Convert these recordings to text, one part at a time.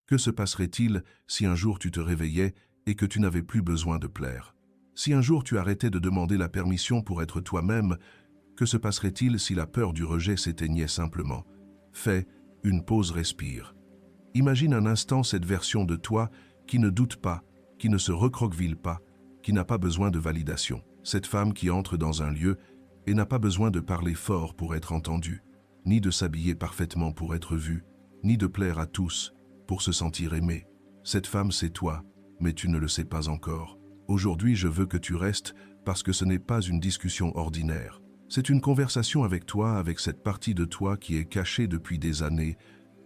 Que se passerait-il si un jour tu te réveillais et que tu n'avais plus besoin de plaire? Si un jour tu arrêtais de demander la permission pour être toi-même, que se passerait-il si la peur du rejet s'éteignait simplement? Fais une pause, respire. Imagine un instant cette version de toi qui ne doute pas, qui ne se recroqueville pas, qui n'a pas besoin de validation. Cette femme qui entre dans un lieu et n'a pas besoin de parler fort pour être entendue, ni de s'habiller parfaitement pour être vue, ni de plaire à tous pour se sentir aimée. Cette femme, c'est toi, mais tu ne le sais pas encore. Aujourd'hui, je veux que tu restes parce que ce n'est pas une discussion ordinaire. C'est une conversation avec toi, avec cette partie de toi qui est cachée depuis des années,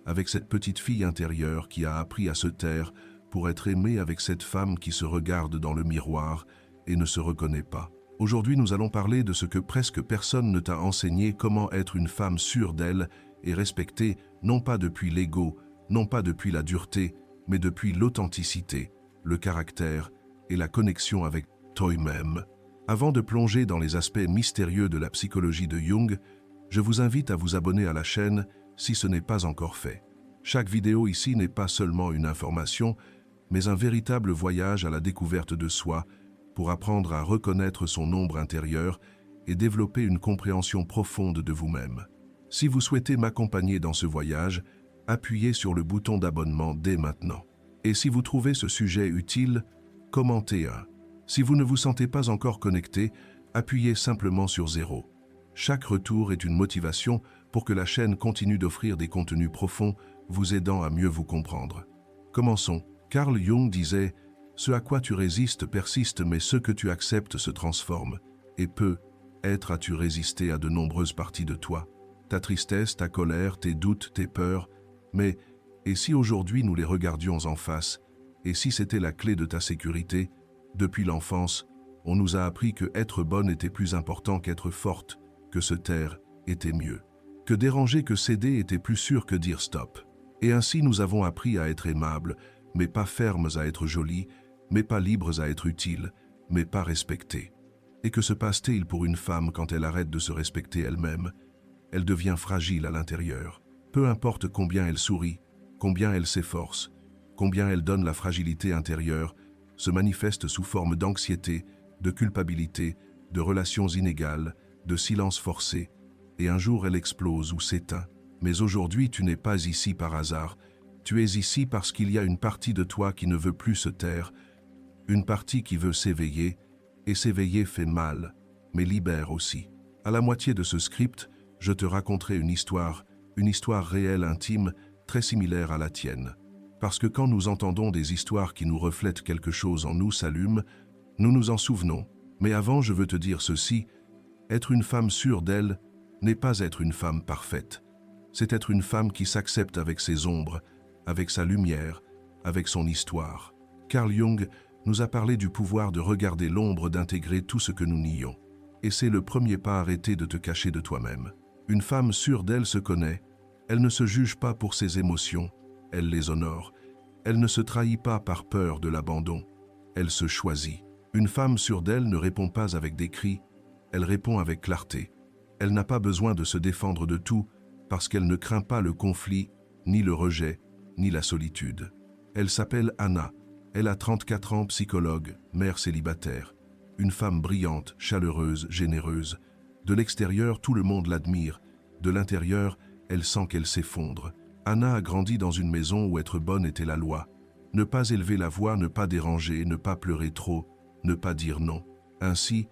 avec cette petite fille intérieure qui a appris à se taire pour être aimée, avec cette femme qui se regarde dans le miroir et ne se reconnaît pas. Aujourd'hui, nous allons parler de ce que presque personne ne t'a enseigné, comment être une femme sûre d'elle et respectée, non pas depuis l'ego, non pas depuis la dureté, mais depuis l'authenticité, le caractère et la connexion avec toi-même. Avant de plonger dans les aspects mystérieux de la psychologie de Jung, je vous invite à vous abonner à la chaîne si ce n'est pas encore fait. Chaque vidéo ici n'est pas seulement une information, mais un véritable voyage à la découverte de soi pour apprendre à reconnaître son ombre intérieure et développer une compréhension profonde de vous-même. Si vous souhaitez m'accompagner dans ce voyage, appuyez sur le bouton d'abonnement dès maintenant. Et si vous trouvez ce sujet utile, commentez un. Si vous ne vous sentez pas encore connecté, appuyez simplement sur 0. Chaque retour est une motivation pour que la chaîne continue d'offrir des contenus profonds, vous aidant à mieux vous comprendre. Commençons. Carl Jung disait « Ce à quoi tu résistes persiste, mais ce que tu acceptes se transforme. Et peut-être as-tu résisté à de nombreuses parties de toi. Ta tristesse, ta colère, tes doutes, tes peurs. Mais, et si aujourd'hui nous les regardions en face? Et si c'était la clé de ta sécurité? Depuis l'enfance, on nous a appris que être bonne était plus important qu'être forte, que se taire était mieux, que déranger, que céder était plus sûr que dire stop. Et ainsi nous avons appris à être aimables, mais pas fermes à être jolies, mais pas libres à être utiles, mais pas respectées. Et que se passe-t-il pour une femme quand elle arrête de se respecter elle-même? Elle devient fragile à l'intérieur. Peu importe combien elle sourit, combien elle s'efforce, combien elle donne, la fragilité intérieure se manifeste sous forme d'anxiété, de culpabilité, de relations inégales, de silence forcé, et un jour elle explose ou s'éteint. Mais aujourd'hui, tu n'es pas ici par hasard. Tu es ici parce qu'il y a une partie de toi qui ne veut plus se taire, une partie qui veut s'éveiller, et s'éveiller fait mal, mais libère aussi. À la moitié de ce script, je te raconterai une histoire réelle, intime, très similaire à la tienne. Parce que quand nous entendons des histoires qui nous reflètent quelque chose en nous s'allume, nous nous en souvenons. Mais avant, je veux te dire ceci, être une femme sûre d'elle n'est pas être une femme parfaite. C'est être une femme qui s'accepte avec ses ombres, avec sa lumière, avec son histoire. Carl Jung nous a parlé du pouvoir de regarder l'ombre, d'intégrer tout ce que nous nions. Et c'est le premier pas, arrêter de te cacher de toi-même. Une femme sûre d'elle se connaît, elle ne se juge pas pour ses émotions, elle les honore. Elle ne se trahit pas par peur de l'abandon, elle se choisit. Une femme sûre d'elle ne répond pas avec des cris, elle répond avec clarté. Elle n'a pas besoin de se défendre de tout parce qu'elle ne craint pas le conflit, ni le rejet, ni la solitude. Elle s'appelle Anna, elle a 34 ans, psychologue, mère célibataire. Une femme brillante, chaleureuse, généreuse. De l'extérieur, tout le monde l'admire. De l'intérieur, elle sent qu'elle s'effondre. Anna a grandi dans une maison où être bonne était la loi. Ne pas élever la voix, ne pas déranger, ne pas pleurer trop, ne pas dire non. Ainsi,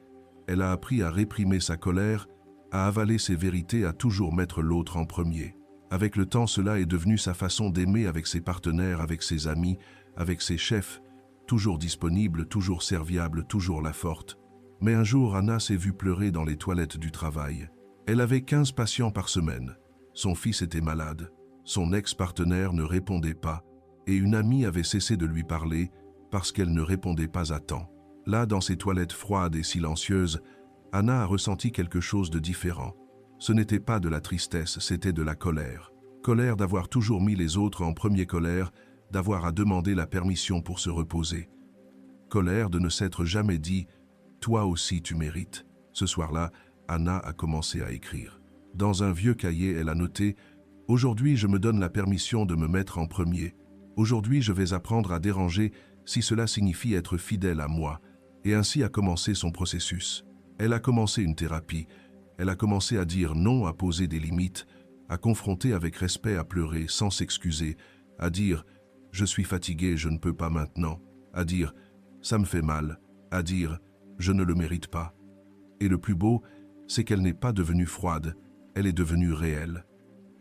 elle a appris à réprimer sa colère, à avaler ses vérités, à toujours mettre l'autre en premier. Avec le temps, cela est devenu sa façon d'aimer, avec ses partenaires, avec ses amis, avec ses chefs, toujours disponible, toujours serviable, toujours la forte. Mais un jour, Anna s'est vue pleurer dans les toilettes du travail. Elle avait 15 patients par semaine. Son fils était malade. Son ex-partenaire ne répondait pas, et une amie avait cessé de lui parler parce qu'elle ne répondait pas à temps. Là, dans ces toilettes froides et silencieuses, Anna a ressenti quelque chose de différent. Ce n'était pas de la tristesse, c'était de la colère. Colère d'avoir toujours mis les autres en premier, colère d'avoir à demander la permission pour se reposer. Colère de ne s'être jamais dit « toi aussi tu mérites ». Ce soir-là, Anna a commencé à écrire. Dans un vieux cahier, elle a noté « Aujourd'hui, je me donne la permission de me mettre en premier. Aujourd'hui, je vais apprendre à déranger si cela signifie être fidèle à moi. » Et ainsi a commencé son processus. Elle a commencé une thérapie. Elle a commencé à dire non, à poser des limites, à confronter avec respect, à pleurer sans s'excuser, à dire « je suis fatigué, je ne peux pas maintenant », à dire « ça me fait mal », à dire « je ne le mérite pas ». Et le plus beau, c'est qu'elle n'est pas devenue froide, elle est devenue réelle.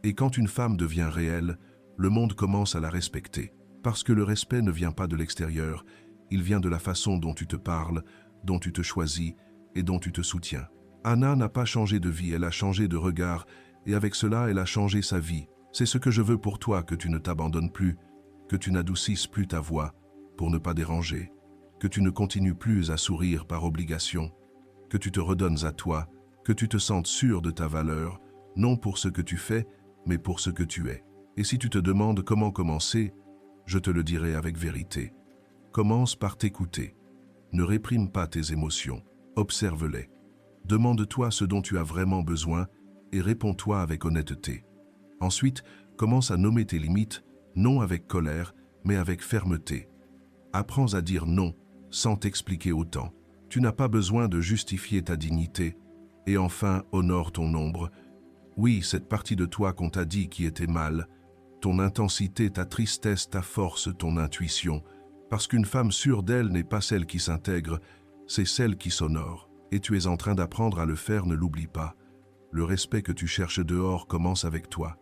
Et quand une femme devient réelle, le monde commence à la respecter. Parce que le respect ne vient pas de l'extérieur, il vient de la façon dont tu te parles, dont tu te choisis et dont tu te soutiens. Anna n'a pas changé de vie, elle a changé de regard, et avec cela, elle a changé sa vie. C'est ce que je veux pour toi, que tu ne t'abandonnes plus, que tu n'adoucisses plus ta voix pour ne pas déranger, que tu ne continues plus à sourire par obligation, que tu te redonnes à toi, que tu te sentes sûr de ta valeur, non pour ce que tu fais, mais pour ce que tu es. Et si tu te demandes comment commencer, je te le dirai avec vérité. Commence par t'écouter. Ne réprime pas tes émotions, observe-les. Demande-toi ce dont tu as vraiment besoin et réponds-toi avec honnêteté. Ensuite, commence à nommer tes limites, non avec colère, mais avec fermeté. Apprends à dire non, sans t'expliquer autant. Tu n'as pas besoin de justifier ta dignité. Et enfin, honore ton ombre. Oui, cette partie de toi qu'on t'a dit qui était mal, ton intensité, ta tristesse, ta force, ton intuition, parce qu'une femme sûre d'elle n'est pas celle qui s'intègre, c'est celle qui s'honore. Et tu es en train d'apprendre à le faire, ne l'oublie pas. Le respect que tu cherches dehors commence avec toi.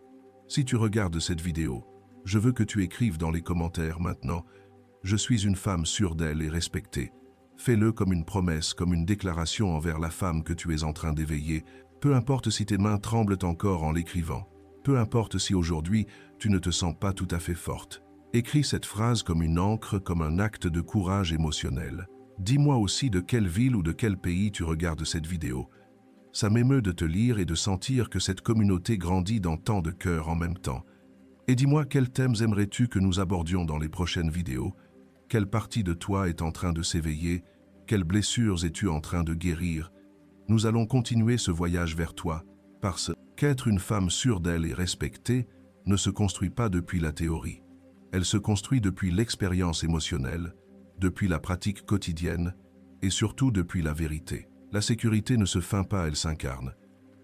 Si tu regardes cette vidéo, je veux que tu écrives dans les commentaires maintenant « Je suis une femme sûre d'elle et respectée ». Fais-le comme une promesse, comme une déclaration envers la femme que tu es en train d'éveiller, peu importe si tes mains tremblent encore en l'écrivant. Peu importe si aujourd'hui tu ne te sens pas tout à fait forte. Écris cette phrase comme une encre, comme un acte de courage émotionnel. Dis-moi aussi de quelle ville ou de quel pays tu regardes cette vidéo. Ça m'émeut de te lire et de sentir que cette communauté grandit dans tant de cœurs en même temps. Et dis-moi quels thèmes aimerais-tu que nous abordions dans les prochaines vidéos? Quelle partie de toi est en train de s'éveiller? Quelles blessures es-tu en train de guérir? Nous allons continuer ce voyage vers toi, parce qu'être une femme sûre d'elle et respectée ne se construit pas depuis la théorie. Elle se construit depuis l'expérience émotionnelle, depuis la pratique quotidienne et surtout depuis la vérité. La sécurité ne se feint pas, elle s'incarne.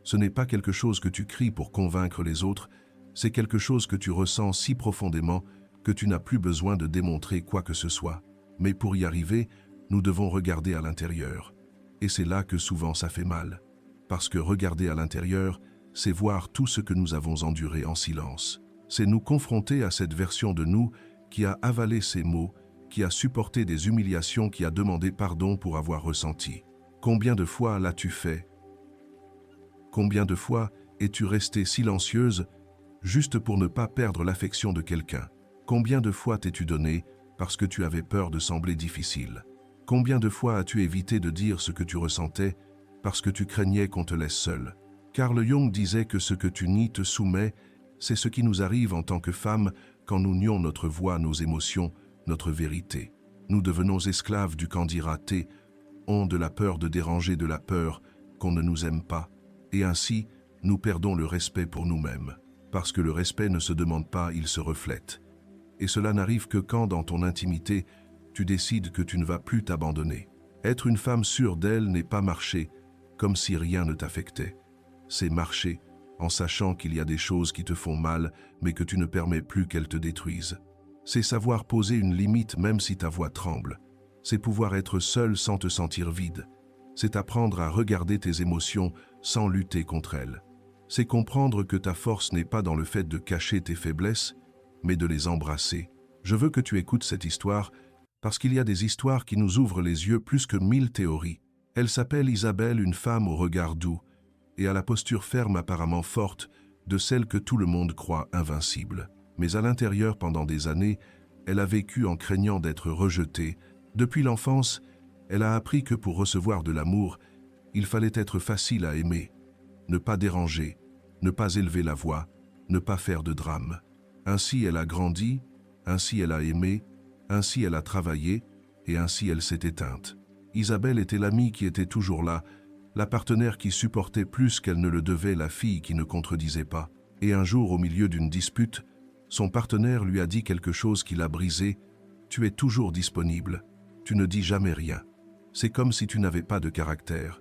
Ce n'est pas quelque chose que tu cries pour convaincre les autres, c'est quelque chose que tu ressens si profondément que tu n'as plus besoin de démontrer quoi que ce soit. Mais pour y arriver, nous devons regarder à l'intérieur. Et c'est là que souvent ça fait mal. Parce que regarder à l'intérieur, c'est voir tout ce que nous avons enduré en silence. C'est nous confronter à cette version de nous qui a avalé ses mots, qui a supporté des humiliations, qui a demandé pardon pour avoir ressenti. Combien de fois l'as-tu fait? Combien de fois es-tu restée silencieuse juste pour ne pas perdre l'affection de quelqu'un? Combien de fois t'es-tu donné parce que tu avais peur de sembler difficile? Combien de fois as-tu évité de dire ce que tu ressentais parce que tu craignais qu'on te laisse seul? Carl Jung disait que ce que tu nies te soumet, c'est ce qui nous arrive en tant que femmes quand nous nions notre voix, nos émotions, notre vérité. Nous devenons esclaves du quand-dire raté, ont de la peur de déranger, de la peur qu'on ne nous aime pas. Et ainsi, nous perdons le respect pour nous-mêmes. Parce que le respect ne se demande pas, il se reflète. Et cela n'arrive que quand, dans ton intimité, tu décides que tu ne vas plus t'abandonner. Être une femme sûre d'elle n'est pas marcher comme si rien ne t'affectait. C'est marcher en sachant qu'il y a des choses qui te font mal, mais que tu ne permets plus qu'elles te détruisent. C'est savoir poser une limite même si ta voix tremble. C'est pouvoir être seul sans te sentir vide. C'est apprendre à regarder tes émotions sans lutter contre elles. C'est comprendre que ta force n'est pas dans le fait de cacher tes faiblesses, mais de les embrasser. Je veux que tu écoutes cette histoire parce qu'il y a des histoires qui nous ouvrent les yeux plus que 1000 théories. Elle s'appelle Isabelle, une femme au regard doux et à la posture ferme apparemment forte de celle que tout le monde croit invincible. Mais à l'intérieur, pendant des années, elle a vécu en craignant d'être rejetée. Depuis l'enfance, elle a appris que pour recevoir de l'amour, il fallait être facile à aimer, ne pas déranger, ne pas élever la voix, ne pas faire de drame. Ainsi elle a grandi, ainsi elle a aimé, ainsi elle a travaillé, et ainsi elle s'est éteinte. Isabelle était l'amie qui était toujours là, la partenaire qui supportait plus qu'elle ne le devait, la fille qui ne contredisait pas. Et un jour, au milieu d'une dispute, Son partenaire lui a dit quelque chose qui l'a brisé. Tu es toujours disponible. Tu ne dis jamais rien. C'est comme si tu n'avais pas de caractère.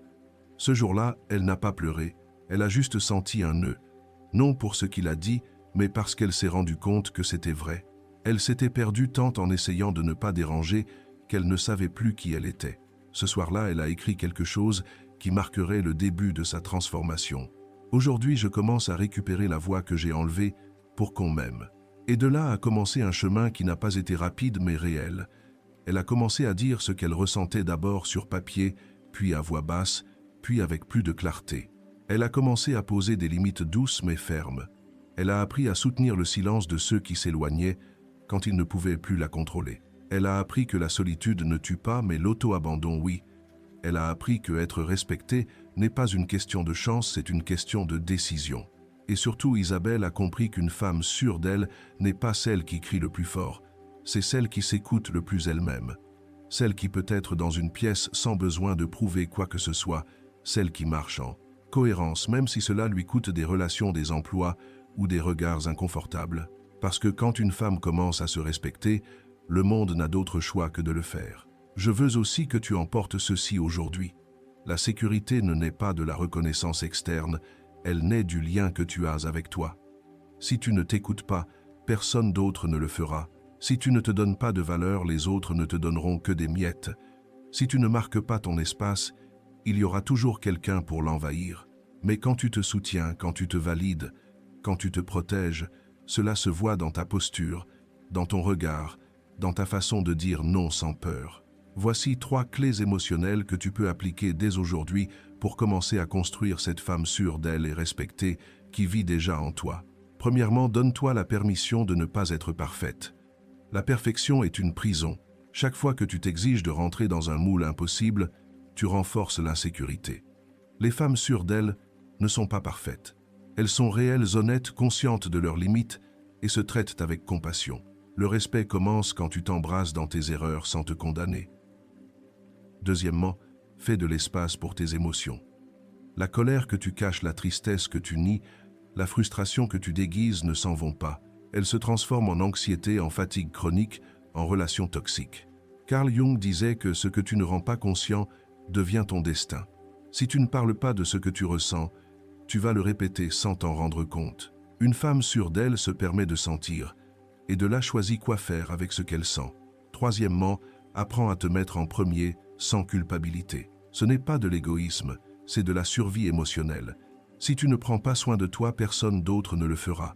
Ce jour-là, elle n'a pas pleuré. Elle a juste senti un nœud. Non pour ce qu'il a dit, mais parce qu'elle s'est rendue compte que c'était vrai. Elle s'était perdue tant en essayant de ne pas déranger qu'elle ne savait plus qui elle était. Ce soir-là, elle a écrit quelque chose qui marquerait le début de sa transformation. Aujourd'hui, je commence à récupérer la voix que j'ai enlevée pour qu'on m'aime. Et de là a commencé un chemin qui n'a pas été rapide mais réel. Elle a commencé à dire ce qu'elle ressentait d'abord sur papier, puis à voix basse, puis avec plus de clarté. Elle a commencé à poser des limites douces mais fermes. Elle a appris à soutenir le silence de ceux qui s'éloignaient quand ils ne pouvaient plus la contrôler. Elle a appris que la solitude ne tue pas mais l'auto-abandon oui. Elle a appris que être respectée n'est pas une question de chance, c'est une question de décision. Et surtout, Isabelle a compris qu'une femme sûre d'elle n'est pas celle qui crie le plus fort, c'est celle qui s'écoute le plus elle-même. Celle qui peut être dans une pièce sans besoin de prouver quoi que ce soit, celle qui marche en cohérence, même si cela lui coûte des relations, des emplois ou des regards inconfortables. Parce que quand une femme commence à se respecter, le monde n'a d'autre choix que de le faire. Je veux aussi que tu emportes ceci aujourd'hui. La sécurité ne naît pas de la reconnaissance externe, elle naît du lien que tu as avec toi. Si tu ne t'écoutes pas, personne d'autre ne le fera. Si tu ne te donnes pas de valeur, les autres ne te donneront que des miettes. Si tu ne marques pas ton espace, il y aura toujours quelqu'un pour l'envahir. Mais quand tu te soutiens, quand tu te valides, quand tu te protèges, cela se voit dans ta posture, dans ton regard, dans ta façon de dire non sans peur. Voici 3 clés émotionnelles que tu peux appliquer dès aujourd'hui pour commencer à construire cette femme sûre d'elle et respectée qui vit déjà en toi. Premièrement, donne-toi la permission de ne pas être parfaite. La perfection est une prison. Chaque fois que tu t'exiges de rentrer dans un moule impossible, tu renforces l'insécurité. Les femmes sûres d'elles ne sont pas parfaites. Elles sont réelles, honnêtes, conscientes de leurs limites et se traitent avec compassion. Le respect commence quand tu t'embrasses dans tes erreurs sans te condamner. Deuxièmement, fais de l'espace pour tes émotions. La colère que tu caches, la tristesse que tu nies, la frustration que tu déguises ne s'en vont pas. Elles se transforment en anxiété, en fatigue chronique, en relations toxiques. Carl Jung disait que ce que tu ne rends pas conscient devient ton destin. Si tu ne parles pas de ce que tu ressens, tu vas le répéter sans t'en rendre compte. Une femme sûre d'elle se permet de sentir, et de là choisit quoi faire avec ce qu'elle sent. Troisièmement, apprends à te mettre en premier, sans culpabilité. Ce n'est pas de l'égoïsme, c'est de la survie émotionnelle. Si tu ne prends pas soin de toi, personne d'autre ne le fera.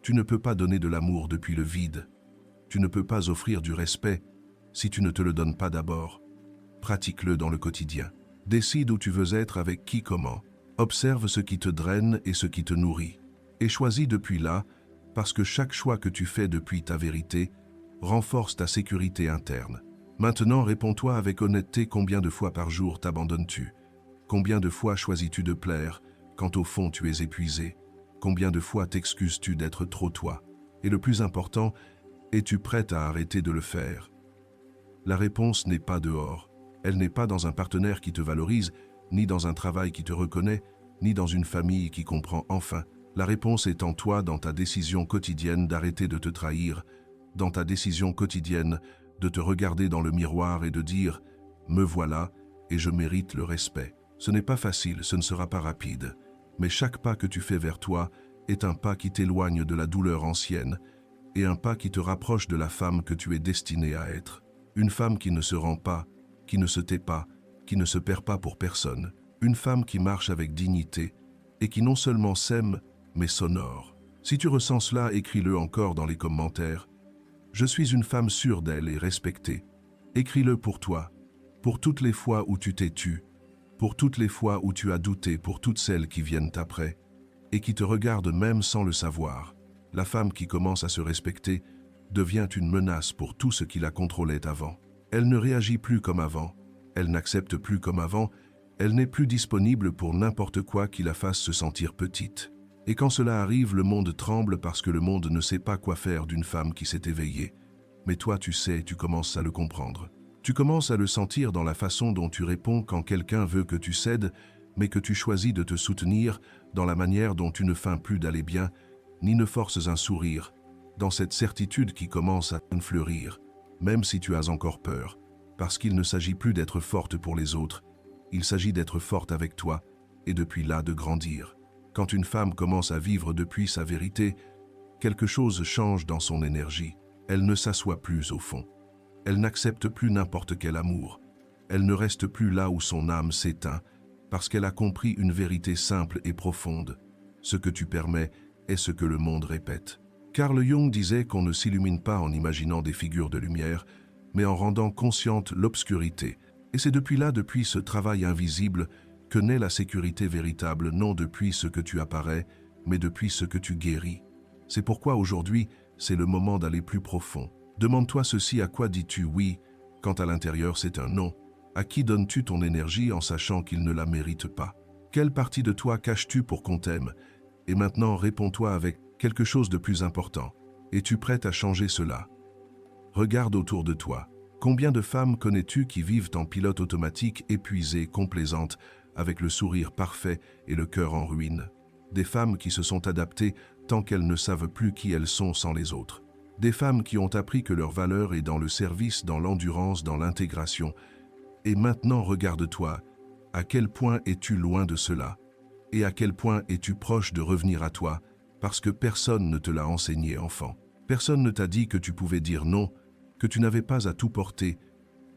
Tu ne peux pas donner de l'amour depuis le vide. Tu ne peux pas offrir du respect si tu ne te le donnes pas d'abord. Pratique-le dans le quotidien. Décide où tu veux être, avec qui, comment. Observe ce qui te draine et ce qui te nourrit. Et choisis depuis là, parce que chaque choix que tu fais depuis ta vérité renforce ta sécurité interne. Maintenant, réponds-toi avec honnêteté, combien de fois par jour t'abandonnes-tu? Combien de fois choisis-tu de plaire quand au fond tu es épuisé? Combien de fois t'excuses-tu d'être trop toi? Et le plus important, es-tu prête à arrêter de le faire? La réponse n'est pas dehors. Elle n'est pas dans un partenaire qui te valorise, ni dans un travail qui te reconnaît, ni dans une famille qui comprend enfin. La réponse est en toi, dans ta décision quotidienne d'arrêter de te trahir, dans ta décision quotidienne de te regarder dans le miroir et de dire « Me voilà et je mérite le respect ». Ce n'est pas facile, ce ne sera pas rapide, mais chaque pas que tu fais vers toi est un pas qui t'éloigne de la douleur ancienne et un pas qui te rapproche de la femme que tu es destinée à être. Une femme qui ne se rend pas, qui ne se tait pas, qui ne se perd pas pour personne. Une femme qui marche avec dignité et qui non seulement s'aime, mais s'honore. Si tu ressens cela, écris-le encore dans les commentaires. Je suis une femme sûre d'elle et respectée. Écris-le pour toi, pour toutes les fois où tu t'es tue, pour toutes les fois où tu as douté, pour toutes celles qui viennent après et qui te regardent même sans le savoir. La femme qui commence à se respecter devient une menace pour tout ce qui la contrôlait avant. Elle ne réagit plus comme avant, elle n'accepte plus comme avant, elle n'est plus disponible pour n'importe quoi qui la fasse se sentir petite. Et quand cela arrive, le monde tremble parce que le monde ne sait pas quoi faire d'une femme qui s'est éveillée. Mais toi, tu sais, tu commences à le comprendre. Tu commences à le sentir dans la façon dont tu réponds quand quelqu'un veut que tu cèdes, mais que tu choisis de te soutenir, dans la manière dont tu ne feins plus d'aller bien, ni ne forces un sourire, dans cette certitude qui commence à fleurir, même si tu as encore peur, parce qu'il ne s'agit plus d'être forte pour les autres, il s'agit d'être forte avec toi, et depuis là de grandir. Quand une femme commence à vivre depuis sa vérité, quelque chose change dans son énergie. Elle ne s'assoit plus au fond. Elle n'accepte plus n'importe quel amour. Elle ne reste plus là où son âme s'éteint, parce qu'elle a compris une vérité simple et profonde. Ce que tu permets est ce que le monde répète. Carl Jung disait qu'on ne s'illumine pas en imaginant des figures de lumière, mais en rendant consciente l'obscurité. Et c'est depuis ce travail invisible, que naît la sécurité véritable, non depuis ce que tu apparais, mais depuis ce que tu guéris. C'est pourquoi aujourd'hui, c'est le moment d'aller plus profond. Demande-toi ceci: à quoi dis-tu oui, quand à l'intérieur c'est un non? À qui donnes-tu ton énergie en sachant qu'il ne la mérite pas? Quelle partie de toi caches-tu pour qu'on t'aime? Et maintenant, réponds-toi avec quelque chose de plus important. Es-tu prête à changer cela? Regarde autour de toi. Combien de femmes connais-tu qui vivent en pilote automatique, épuisées, complaisantes, avec le sourire parfait et le cœur en ruine? Des femmes qui se sont adaptées tant qu'elles ne savent plus qui elles sont sans les autres. Des femmes qui ont appris que leur valeur est dans le service, dans l'endurance, dans l'intégration. Et maintenant, regarde-toi. À quel point es-tu loin de cela? Et à quel point es-tu proche de revenir à toi? Parce que personne ne te l'a enseigné, enfant. Personne ne t'a dit que tu pouvais dire non, que tu n'avais pas à tout porter,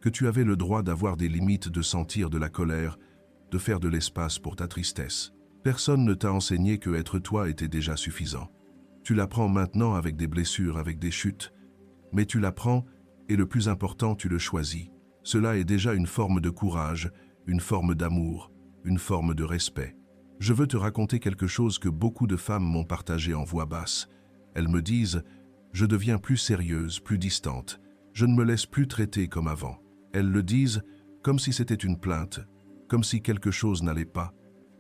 que tu avais le droit d'avoir des limites, de sentir de la colère, de faire de l'espace pour ta tristesse. Personne ne t'a enseigné que être toi était déjà suffisant. Tu l'apprends maintenant avec des blessures, avec des chutes, mais tu l'apprends et le plus important, tu le choisis. Cela est déjà une forme de courage, une forme d'amour, une forme de respect. Je veux te raconter quelque chose que beaucoup de femmes m'ont partagé en voix basse. Elles me disent « Je deviens plus sérieuse, plus distante. Je ne me laisse plus traiter comme avant. » Elles le disent comme si c'était une plainte, comme si quelque chose n'allait pas.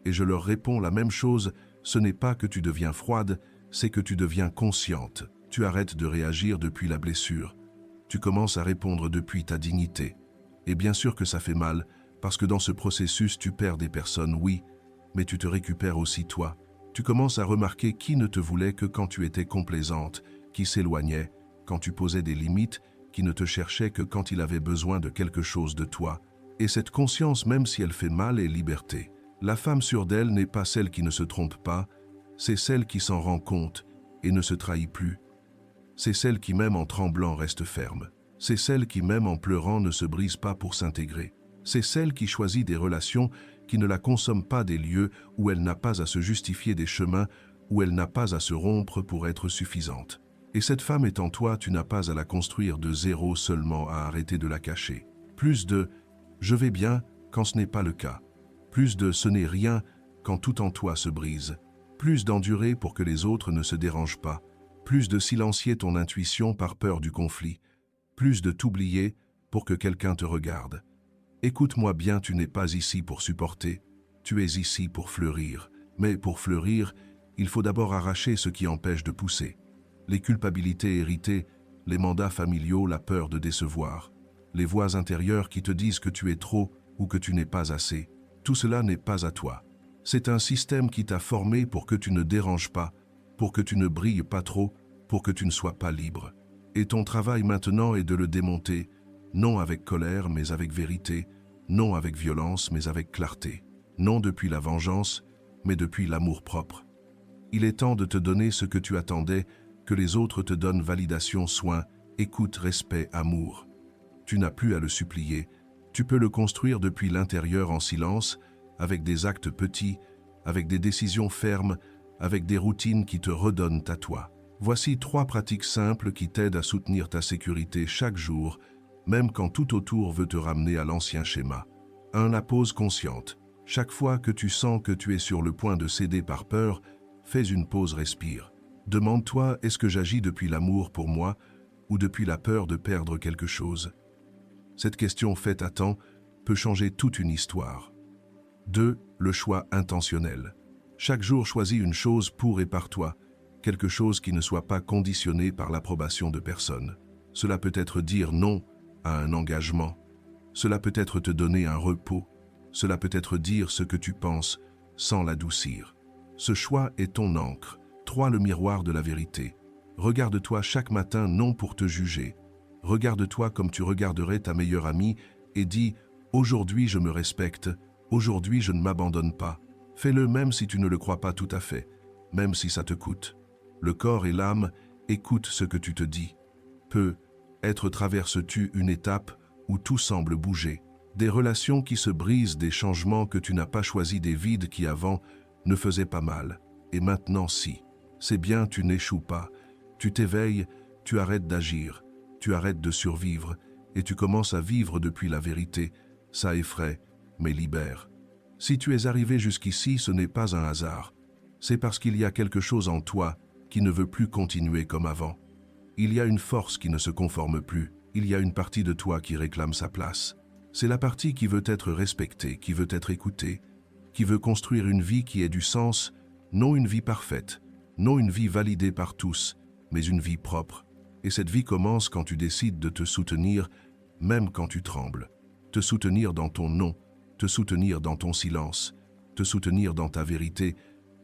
Et je leur réponds la même chose, ce n'est pas que tu deviens froide, c'est que tu deviens consciente. Tu arrêtes de réagir depuis la blessure. Tu commences à répondre depuis ta dignité. Et bien sûr que ça fait mal, parce que dans ce processus, tu perds des personnes, oui, mais tu te récupères aussi toi. Tu commences à remarquer qui ne te voulait que quand tu étais complaisante, qui s'éloignait, quand tu posais des limites, qui ne te cherchait que quand il avait besoin de quelque chose de toi. Et cette conscience, même si elle fait mal, est liberté. La femme sûre d'elle n'est pas celle qui ne se trompe pas, c'est celle qui s'en rend compte et ne se trahit plus. C'est celle qui, même en tremblant, reste ferme. C'est celle qui, même en pleurant, ne se brise pas pour s'intégrer. C'est celle qui choisit des relations qui ne la consomment pas, des lieux où elle n'a pas à se justifier, des chemins où elle n'a pas à se rompre pour être suffisante. Et cette femme est en toi, tu n'as pas à la construire de zéro, seulement à arrêter de la cacher. Plus de « je vais bien » quand ce n'est pas le cas. Plus de « ce n'est rien » quand tout en toi se brise. Plus d'endurer pour que les autres ne se dérangent pas. Plus de silencier ton intuition par peur du conflit. Plus de t'oublier pour que quelqu'un te regarde. Écoute-moi bien, tu n'es pas ici pour supporter, tu es ici pour fleurir. Mais pour fleurir, il faut d'abord arracher ce qui empêche de pousser. Les culpabilités héritées, les mandats familiaux, la peur de décevoir, les voix intérieures qui te disent que tu es trop ou que tu n'es pas assez. Tout cela n'est pas à toi. C'est un système qui t'a formé pour que tu ne déranges pas, pour que tu ne brilles pas trop, pour que tu ne sois pas libre. Et ton travail maintenant est de le démonter, non avec colère mais avec vérité, non avec violence mais avec clarté, non depuis la vengeance mais depuis l'amour-propre. Il est temps de te donner ce que tu attendais, que les autres te donnent: validation, soin, écoute, respect, amour. Tu n'as plus à le supplier, tu peux le construire depuis l'intérieur en silence, avec des actes petits, avec des décisions fermes, avec des routines qui te redonnent à toi. Voici 3 pratiques simples qui t'aident à soutenir ta sécurité chaque jour, même quand tout autour veut te ramener à l'ancien schéma. 1. La pause consciente. Chaque fois que tu sens que tu es sur le point de céder par peur, fais une pause, respire. Demande-toi: est-ce que j'agis depuis l'amour pour moi ou depuis la peur de perdre quelque chose? Cette question faite à temps peut changer toute une histoire. 2. Le choix intentionnel. Chaque jour, choisis une chose pour et par toi, quelque chose qui ne soit pas conditionné par l'approbation de personne. Cela peut être dire non à un engagement. Cela peut être te donner un repos. Cela peut être dire ce que tu penses sans l'adoucir. Ce choix est ton encre. 3. Le miroir de la vérité. Regarde-toi chaque matin non pour te juger. Regarde-toi comme tu regarderais ta meilleure amie et dis « Aujourd'hui je me respecte, aujourd'hui je ne m'abandonne pas ». Fais-le même si tu ne le crois pas tout à fait, même si ça te coûte. Le corps et l'âme écoutent ce que tu te dis. Peut-être traverses-tu une étape où tout semble bouger. Des relations qui se brisent, des changements que tu n'as pas choisis, des vides qui avant ne faisaient pas mal. Et maintenant si. C'est bien, tu n'échoues pas. Tu t'éveilles, tu arrêtes d'agir, tu arrêtes de survivre et tu commences à vivre depuis la vérité. Ça effraie, mais libère. Si tu es arrivé jusqu'ici, ce n'est pas un hasard. C'est parce qu'il y a quelque chose en toi qui ne veut plus continuer comme avant. Il y a une force qui ne se conforme plus. Il y a une partie de toi qui réclame sa place. C'est la partie qui veut être respectée, qui veut être écoutée, qui veut construire une vie qui ait du sens, non une vie parfaite, non une vie validée par tous, mais une vie propre. Et cette vie commence quand tu décides de te soutenir, même quand tu trembles. Te soutenir dans ton non, te soutenir dans ton silence, te soutenir dans ta vérité,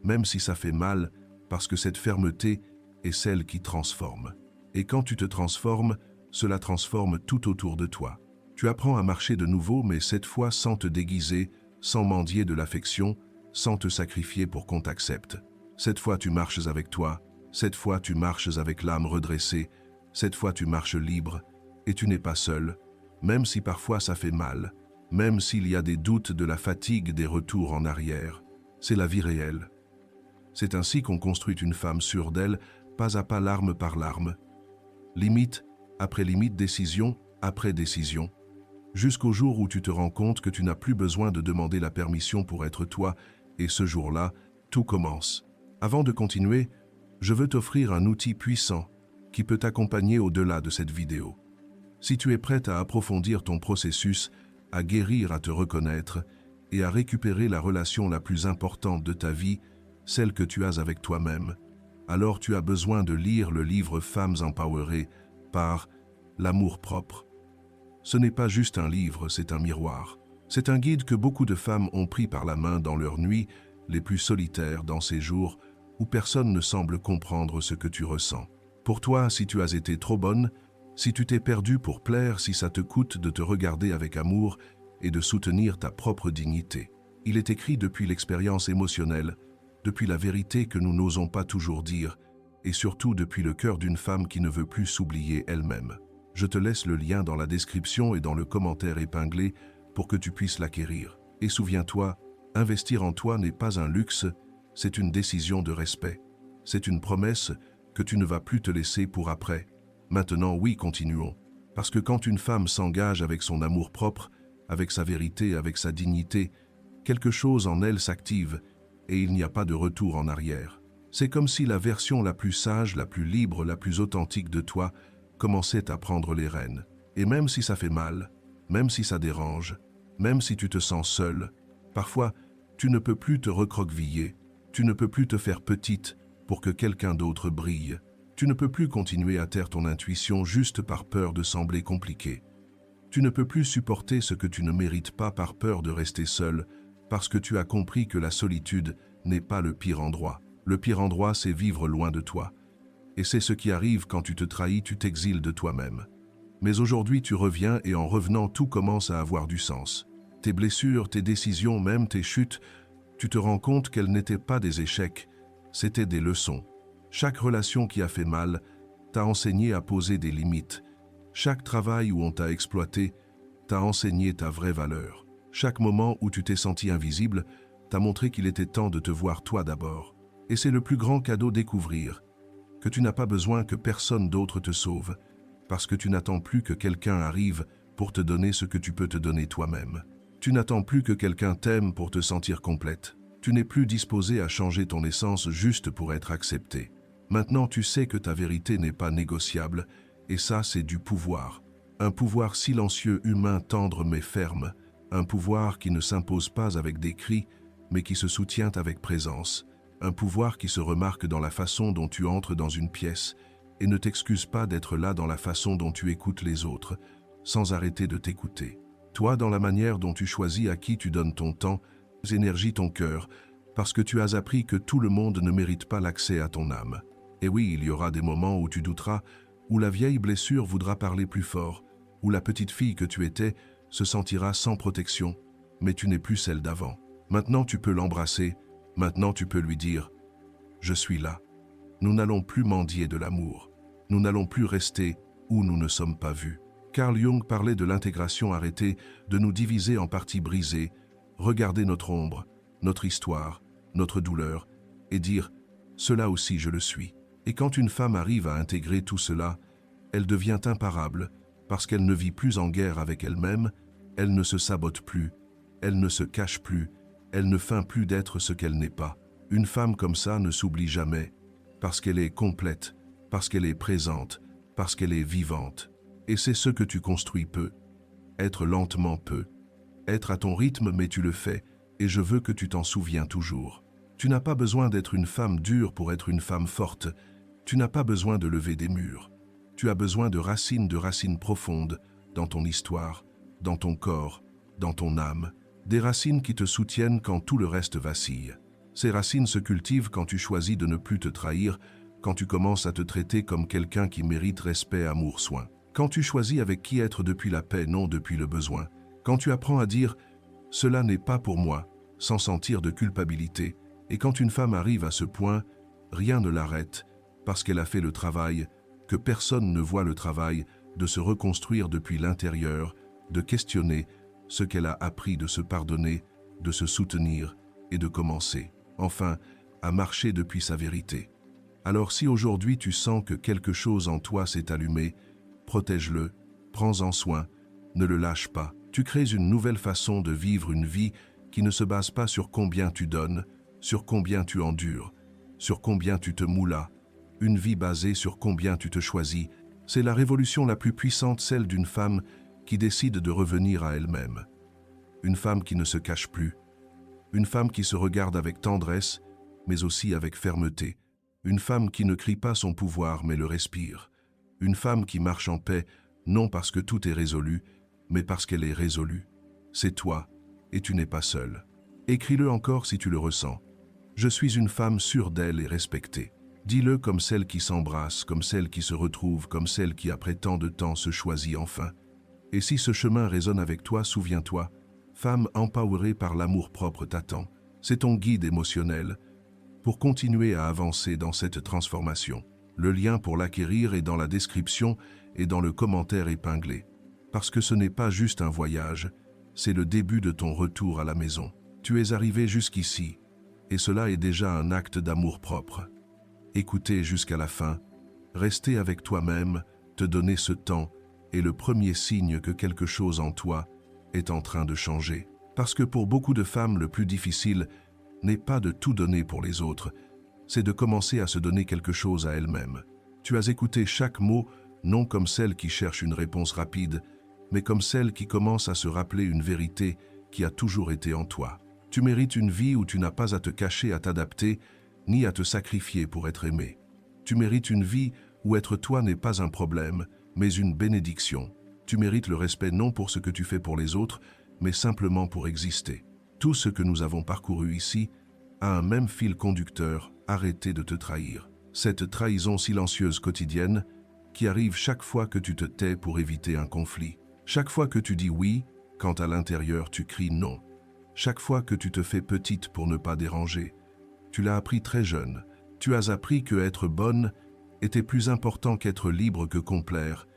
même si ça fait mal, parce que cette fermeté est celle qui transforme. Et quand tu te transformes, cela transforme tout autour de toi. Tu apprends à marcher de nouveau, mais cette fois sans te déguiser, sans mendier de l'affection, sans te sacrifier pour qu'on t'accepte. Cette fois tu marches avec toi, cette fois tu marches avec l'âme redressée, cette fois tu marches libre, et tu n'es pas seul, même si parfois ça fait mal, même s'il y a des doutes, de la fatigue, des retours en arrière. C'est la vie réelle. C'est ainsi qu'on construit une femme sûre d'elle, pas à pas, larme par larme. Limite après limite, décision après décision, jusqu'au jour où tu te rends compte que tu n'as plus besoin de demander la permission pour être toi, et ce jour-là, tout commence. Avant de continuer, je veux t'offrir un outil puissant qui peut t'accompagner au-delà de cette vidéo. Si tu es prête à approfondir ton processus, à guérir, à te reconnaître et à récupérer la relation la plus importante de ta vie, celle que tu as avec toi-même, alors tu as besoin de lire le livre Femmes Empowerées par L'amour propre. Ce n'est pas juste un livre, c'est un miroir. C'est un guide que beaucoup de femmes ont pris par la main dans leurs nuits les plus solitaires, dans ces jours où personne ne semble comprendre ce que tu ressens. Pour toi, si tu as été trop bonne, si tu t'es perdue pour plaire, si ça te coûte de te regarder avec amour et de soutenir ta propre dignité. Il est écrit depuis l'expérience émotionnelle, depuis la vérité que nous n'osons pas toujours dire, et surtout depuis le cœur d'une femme qui ne veut plus s'oublier elle-même. Je te laisse le lien dans la description et dans le commentaire épinglé pour que tu puisses l'acquérir. Et souviens-toi, investir en toi n'est pas un luxe, c'est une décision de respect. C'est une promesse que tu ne vas plus te laisser pour après. Maintenant, oui, continuons. Parce que quand une femme s'engage avec son amour-propre, avec sa vérité, avec sa dignité, quelque chose en elle s'active et il n'y a pas de retour en arrière. C'est comme si la version la plus sage, la plus libre, la plus authentique de toi commençait à prendre les rênes. Et même si ça fait mal, même si ça dérange, même si tu te sens seule, parfois, tu ne peux plus te recroqueviller, tu ne peux plus te faire petite pour que quelqu'un d'autre brille. Tu ne peux plus continuer à taire ton intuition juste par peur de sembler compliqué. Tu ne peux plus supporter ce que tu ne mérites pas par peur de rester seule, parce que tu as compris que la solitude n'est pas le pire endroit. Le pire endroit, c'est vivre loin de toi. Et c'est ce qui arrive quand tu te trahis, tu t'exiles de toi-même. Mais aujourd'hui, tu reviens et en revenant, tout commence à avoir du sens. Tes blessures, tes décisions, même tes chutes, tu te rends compte qu'elles n'étaient pas des échecs, c'étaient des leçons. Chaque relation qui a fait mal t'a enseigné à poser des limites. Chaque travail où on t'a exploité t'a enseigné ta vraie valeur. Chaque moment où tu t'es senti invisible t'a montré qu'il était temps de te voir toi d'abord. Et c'est le plus grand cadeau, découvrir que tu n'as pas besoin que personne d'autre te sauve, parce que tu n'attends plus que quelqu'un arrive pour te donner ce que tu peux te donner toi-même. Tu n'attends plus que quelqu'un t'aime pour te sentir complète. Tu n'es plus disposé à changer ton essence juste pour être accepté. Maintenant, tu sais que ta vérité n'est pas négociable, et ça, c'est du pouvoir. Un pouvoir silencieux, humain, tendre mais ferme. Un pouvoir qui ne s'impose pas avec des cris, mais qui se soutient avec présence. Un pouvoir qui se remarque dans la façon dont tu entres dans une pièce et ne t'excuse pas d'être là, dans la façon dont tu écoutes les autres, sans arrêter de t'écouter. Toi, dans la manière dont tu choisis à qui tu donnes ton temps, tes énergies, ton cœur, parce que tu as appris que tout le monde ne mérite pas l'accès à ton âme. Et oui, il y aura des moments où tu douteras, où la vieille blessure voudra parler plus fort, où la petite fille que tu étais se sentira sans protection, mais tu n'es plus celle d'avant. Maintenant tu peux l'embrasser, maintenant tu peux lui dire « Je suis là ». Nous n'allons plus mendier de l'amour. Nous n'allons plus rester où nous ne sommes pas vus. Carl Jung parlait de l'intégration, arrêter de nous diviser en parties brisées, regarder notre ombre, notre histoire, notre douleur, et dire « cela aussi je le suis ». Et quand une femme arrive à intégrer tout cela, elle devient imparable, parce qu'elle ne vit plus en guerre avec elle-même, elle ne se sabote plus, elle ne se cache plus, elle ne feint plus d'être ce qu'elle n'est pas. Une femme comme ça ne s'oublie jamais, parce qu'elle est complète, parce qu'elle est présente, parce qu'elle est vivante. Et c'est ce que tu construis peu. Être lentement peu. Être à ton rythme, mais tu le fais, et je veux que tu t'en souviens toujours. Tu n'as pas besoin d'être une femme dure pour être une femme forte. Tu n'as pas besoin de lever des murs. Tu as besoin de racines profondes, dans ton histoire, dans ton corps, dans ton âme. Des racines qui te soutiennent quand tout le reste vacille. Ces racines se cultivent quand tu choisis de ne plus te trahir, quand tu commences à te traiter comme quelqu'un qui mérite respect, amour, soin. Quand tu choisis avec qui être depuis la paix, non depuis le besoin. Quand tu apprends à dire « cela n'est pas pour moi », sans sentir de culpabilité. Et quand une femme arrive à ce point, rien ne l'arrête, parce qu'elle a fait le travail, que personne ne voit le travail, de se reconstruire depuis l'intérieur, de questionner ce qu'elle a appris, de se pardonner, de se soutenir et de commencer, enfin, à marcher depuis sa vérité. Alors si aujourd'hui tu sens que quelque chose en toi s'est allumé, protège-le, prends-en soin, ne le lâche pas. Tu crées une nouvelle façon de vivre une vie qui ne se base pas sur combien tu donnes, sur combien tu endures, sur combien tu te moulas. Une vie basée sur combien tu te choisis. C'est la révolution la plus puissante, celle d'une femme qui décide de revenir à elle-même. Une femme qui ne se cache plus. Une femme qui se regarde avec tendresse, mais aussi avec fermeté. Une femme qui ne crie pas son pouvoir, mais le respire. Une femme qui marche en paix, non parce que tout est résolu, mais parce qu'elle est résolue. C'est toi, et tu n'es pas seul. Écris-le encore si tu le ressens. Je suis une femme sûre d'elle et respectée. Dis-le comme celle qui s'embrasse, comme celle qui se retrouve, comme celle qui après tant de temps se choisit enfin. Et si ce chemin résonne avec toi, souviens-toi, femme empowerée par l'amour-propre t'attend. C'est ton guide émotionnel pour continuer à avancer dans cette transformation. Le lien pour l'acquérir est dans la description et dans le commentaire épinglé. Parce que ce n'est pas juste un voyage, c'est le début de ton retour à la maison. Tu es arrivé jusqu'ici, et cela est déjà un acte d'amour-propre. Écouter jusqu'à la fin, rester avec toi-même, te donner ce temps est le premier signe que quelque chose en toi est en train de changer. Parce que pour beaucoup de femmes, le plus difficile n'est pas de tout donner pour les autres, c'est de commencer à se donner quelque chose à elle-même. Tu as écouté chaque mot, non comme celle qui cherche une réponse rapide, mais comme celle qui commence à se rappeler une vérité qui a toujours été en toi. Tu mérites une vie où tu n'as pas à te cacher, à t'adapter, ni à te sacrifier pour être aimé. Tu mérites une vie où être toi n'est pas un problème, mais une bénédiction. Tu mérites le respect non pour ce que tu fais pour les autres, mais simplement pour exister. Tout ce que nous avons parcouru ici a un même fil conducteur, arrêter de te trahir. Cette trahison silencieuse quotidienne qui arrive chaque fois que tu te tais pour éviter un conflit. Chaque fois que tu dis oui, quand à l'intérieur tu cries non. Chaque fois que tu te fais petite pour ne pas déranger. Tu l'as appris très jeune. Tu as appris que être bonne était plus important qu'être libre, que complaire,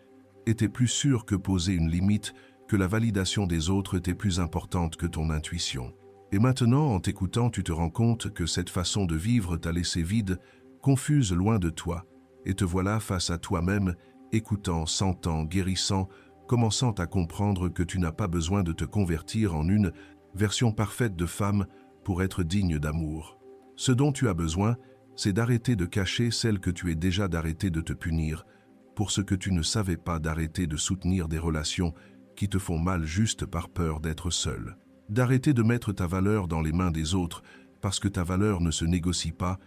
était plus sûr que poser une limite, que la validation des autres était plus importante que ton intuition. Et maintenant, en t'écoutant, tu te rends compte que cette façon de vivre t'a laissé vide, confuse loin de toi, et te voilà face à toi-même, écoutant, sentant, guérissant, commençant à comprendre que tu n'as pas besoin de te convertir en une version parfaite de femme pour être digne d'amour. Ce dont tu as besoin, c'est d'arrêter de cacher celle que tu es déjà, d'arrêter de te punir pour ce que tu ne savais pas, d'arrêter de soutenir des relations qui te font mal juste par peur d'être seul. D'arrêter de mettre ta valeur dans les mains des autres parce que ta valeur ne se négocie pas,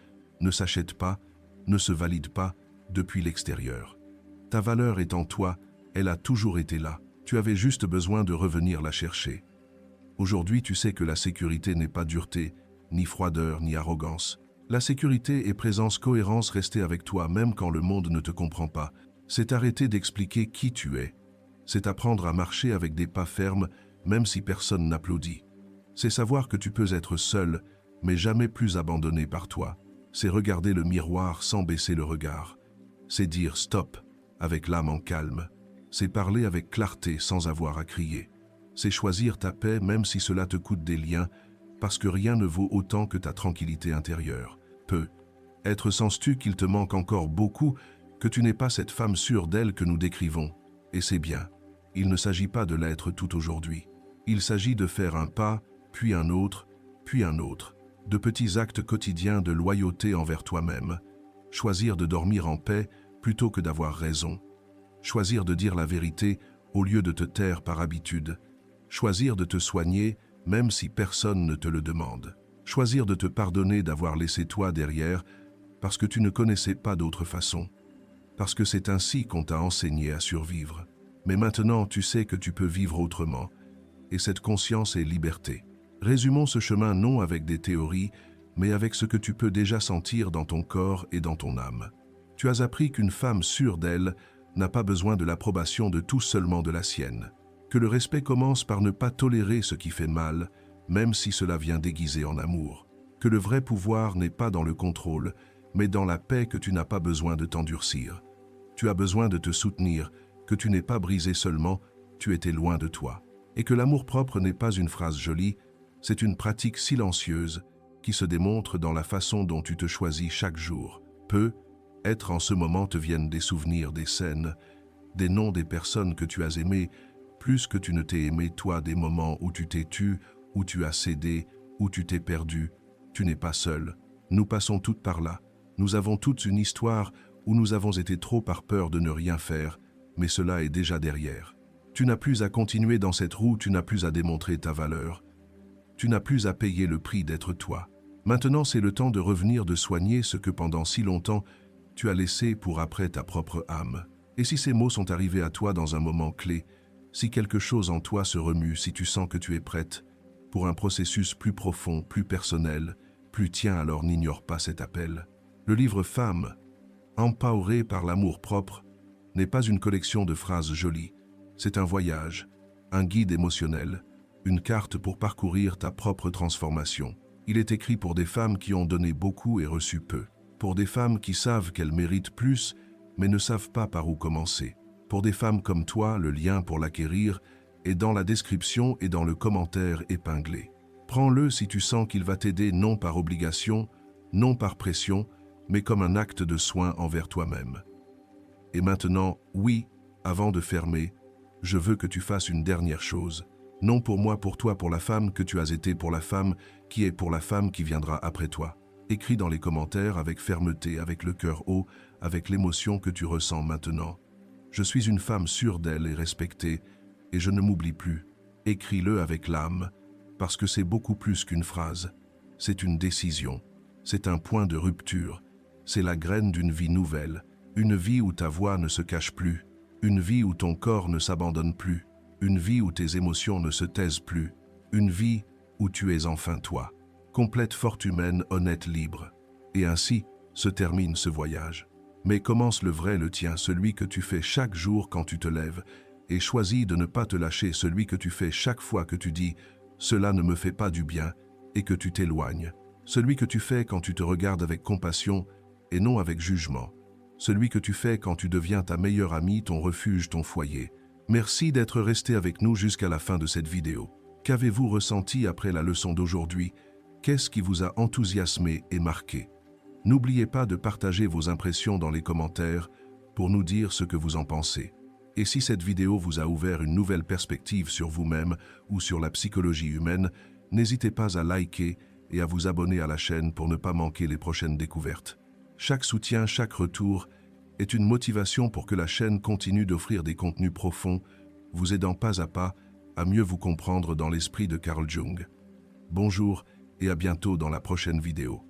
ne s'achète pas, ne se valide pas depuis l'extérieur. Ta valeur est en toi, elle a toujours été là. Tu avais juste besoin de revenir la chercher. Aujourd'hui, tu sais que la sécurité n'est pas dureté, ni froideur, ni arrogance. La sécurité et présence cohérence rester avec toi même quand le monde ne te comprend pas. C'est arrêter d'expliquer qui tu es. C'est apprendre à marcher avec des pas fermes même si personne n'applaudit. C'est savoir que tu peux être seul mais jamais plus abandonné par toi. C'est regarder le miroir sans baisser le regard. C'est dire stop avec l'âme en calme. C'est parler avec clarté sans avoir à crier. C'est choisir ta paix même si cela te coûte des liens, parce que rien ne vaut autant que ta tranquillité intérieure. Sens-tu qu'il te manque encore beaucoup, que tu n'es pas cette femme sûre d'elle que nous décrivons. Et c'est bien. Il ne s'agit pas de l'être tout aujourd'hui. Il s'agit de faire un pas, puis un autre, de petits actes quotidiens de loyauté envers toi-même. Choisir de dormir en paix plutôt que d'avoir raison. Choisir de dire la vérité au lieu de te taire par habitude. Choisir de te soigner même si personne ne te le demande. Choisir de te pardonner d'avoir laissé toi derrière parce que tu ne connaissais pas d'autre façon. Parce que c'est ainsi qu'on t'a enseigné à survivre. Mais maintenant, tu sais que tu peux vivre autrement. Et cette conscience est liberté. Résumons ce chemin non avec des théories, mais avec ce que tu peux déjà sentir dans ton corps et dans ton âme. Tu as appris qu'une femme sûre d'elle n'a pas besoin de l'approbation de tous, seulement de la sienne. Que le respect commence par ne pas tolérer ce qui fait mal, même si cela vient déguisé en amour. Que le vrai pouvoir n'est pas dans le contrôle, mais dans la paix, que tu n'as pas besoin de t'endurcir. Tu as besoin de te soutenir, que tu n'es pas brisé seulement, tu étais loin de toi. Et que l'amour-propre n'est pas une phrase jolie, c'est une pratique silencieuse qui se démontre dans la façon dont tu te choisis chaque jour. Être en ce moment te viennent des souvenirs, des scènes, des noms des personnes que tu as aimées, plus que tu ne t'es aimé toi, des moments où tu t'es tu, où tu as cédé, où tu t'es perdu. Tu n'es pas seul. Nous passons toutes par là. Nous avons toutes une histoire où nous avons été trop par peur de ne rien faire, mais cela est déjà derrière. Tu n'as plus à continuer dans cette roue, tu n'as plus à démontrer ta valeur. Tu n'as plus à payer le prix d'être toi. Maintenant, c'est le temps de revenir, de soigner ce que pendant si longtemps tu as laissé pour après ta propre âme. Et si ces mots sont arrivés à toi dans un moment clé, si quelque chose en toi se remue, si tu sens que tu es prête pour un processus plus profond, plus personnel, plus tien, alors n'ignore pas cet appel. Le livre Femme, empowerée par l'amour-propre, n'est pas une collection de phrases jolies. C'est un voyage, un guide émotionnel, une carte pour parcourir ta propre transformation. Il est écrit pour des femmes qui ont donné beaucoup et reçu peu. Pour des femmes qui savent qu'elles méritent plus, mais ne savent pas par où commencer. Pour des femmes comme toi, le lien pour l'acquérir est dans la description et dans le commentaire épinglé. Prends-le si tu sens qu'il va t'aider, non par obligation, non par pression, mais comme un acte de soin envers toi-même. Et maintenant, oui, avant de fermer, je veux que tu fasses une dernière chose. Non pour moi, pour toi, pour la femme que tu as été, pour la femme qui est, pour la femme qui viendra après toi. Écris dans les commentaires avec fermeté, avec le cœur haut, avec l'émotion que tu ressens maintenant. Je suis une femme sûre d'elle et respectée, et je ne m'oublie plus. Écris-le avec l'âme, parce que c'est beaucoup plus qu'une phrase. C'est une décision, c'est un point de rupture, c'est la graine d'une vie nouvelle, une vie où ta voix ne se cache plus, une vie où ton corps ne s'abandonne plus, une vie où tes émotions ne se taisent plus, une vie où tu es enfin toi, complète, forte, humaine, honnête, libre. Et ainsi se termine ce voyage. Mais commence le vrai, le tien, celui que tu fais chaque jour quand tu te lèves, et choisis de ne pas te lâcher, celui que tu fais chaque fois que tu dis « cela ne me fait pas du bien » et que tu t'éloignes, celui que tu fais quand tu te regardes avec compassion et non avec jugement, celui que tu fais quand tu deviens ta meilleure amie, ton refuge, ton foyer. Merci d'être resté avec nous jusqu'à la fin de cette vidéo. Qu'avez-vous ressenti après la leçon d'aujourd'hui? Qu'est-ce qui vous a enthousiasmé et marqué? N'oubliez pas de partager vos impressions dans les commentaires pour nous dire ce que vous en pensez. Et si cette vidéo vous a ouvert une nouvelle perspective sur vous-même ou sur la psychologie humaine, n'hésitez pas à liker et à vous abonner à la chaîne pour ne pas manquer les prochaines découvertes. Chaque soutien, chaque retour est une motivation pour que la chaîne continue d'offrir des contenus profonds, vous aidant pas à pas à mieux vous comprendre dans l'esprit de Carl Jung. Bonjour et à bientôt dans la prochaine vidéo.